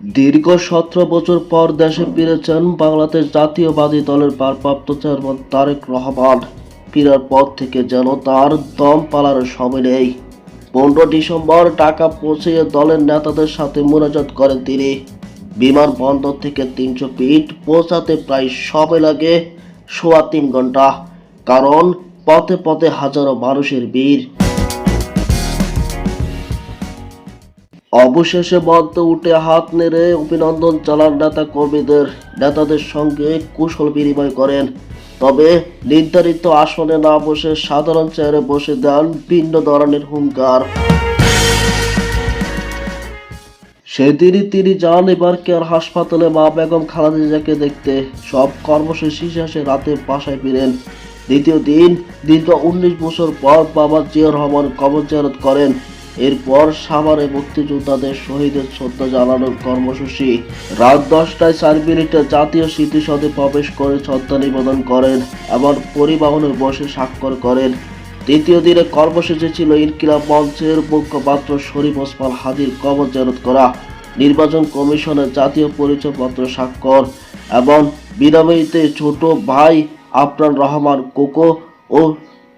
দীর্ঘ 17 বছর পর দেশে ফিরেছেন বাংলাদেশ জাতীয়বাদী দলের ভারপ্রাপ্ত চেয়ারম্যান তারেক রহমান। ফেরার পর থেকে যেন তার দম পালার সময় নেই। 15 ডিসেম্বর ঢাকা পৌঁছে দলের নেতাদের সাথে মোনাজাত করেন তিনি। বিমানবন্দর থেকে 300 ফিট পৌঁছাতে প্রায় সময় লাগে 3.25 ঘন্টা, কারণ পথে পথে হাজারো মানুষের ভিড়। অবশেষে মঞ্চে উঠে হাত নেড়ে অভিনন্দন জানান নেতাদের সঙ্গে কুশল বিনিময় করেন। তবে নির্ধারিত আসনে না বসে সাধারণ চেয়ারে বসে দেন ভিন্ন ধরনের হুঙ্কার। সেদিনই তিনি যান এবার কেয়ার হাসপাতালে মা বেগম খালেদা জিয়াকে দেখতে। সব কর্মসূচি শেষে রাতে বাসায় ফিরেন। দ্বিতীয় দিন দীর্ঘ 19 বছর পর বাবা জিয়াউর রহমান কবর জিয়ারত করেন। এরপর সাভারে মুক্তিযোদ্ধাদের শহীদের শ্রদ্ধা জানানোর কর্মসূচি। রাত 10টায় 4 মিনিটে জাতীয় স্মৃতিসৌধে প্রবেশ করে শ্রদ্ধা নিবেদন করেন, আবার পরিবহনের বসে স্বাক্ষর করেন। তৃতীয় দিনে কর্মসূচি ছিল ইনকিলাব মঞ্চের মুখপাত্র শরীফ ওসমান হাদির কবর জিয়ারত করা, নির্বাচন কমিশনের জাতীয় পরিচয়পত্র স্বাক্ষর এবং বিদায়ীতে ছোট ভাই আফরান রহমান কোকো ও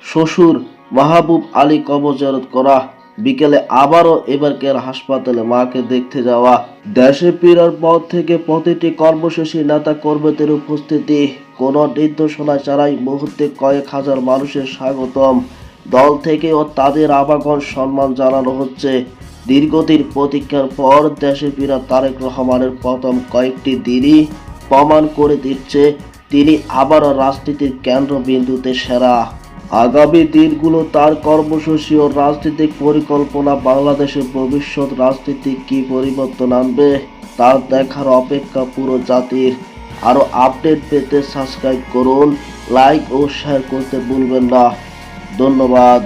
শ্বশুর মাহবুব আলী কবর জিয়ারত করা। বিকেলে আবারও এবার কেয়ার হাসপাতালে মাকে দেখতে যাওয়া। দেশে ফেরার পর থেকে প্রতিটি কর্মসূচি নেতা কর্মীদের উপস্থিতি, কোনো নির্দেশনা ছাড়াই মুহূর্তে কয়েক হাজার মানুষের স্বাগতম। দল থেকেও তাদের আবাগন সম্মান জানানো হচ্ছে। দীর্ঘদিন প্রতীক্ষার পর দেশে ফেরা তারেক রহমানের প্রথম কয়েকটি দিনই প্রমাণ করে দিচ্ছে তিনি আবারও রাজনীতির কেন্দ্রবিন্দুতে সেরা। আগামী দিনগুলো তার কর্মসূচি ও রাজনৈতিক পরিকল্পনা বাংলাদেশের ভবিষ্যৎ রাজনীতি কি পরিবর্তন আনবে তা দেখার অপেক্ষা পুরো জাতির। আরও আপডেট পেতে সাবস্ক্রাইব করুন, লাইক ও শেয়ার করতে ভুলবেন না। ধন্যবাদ।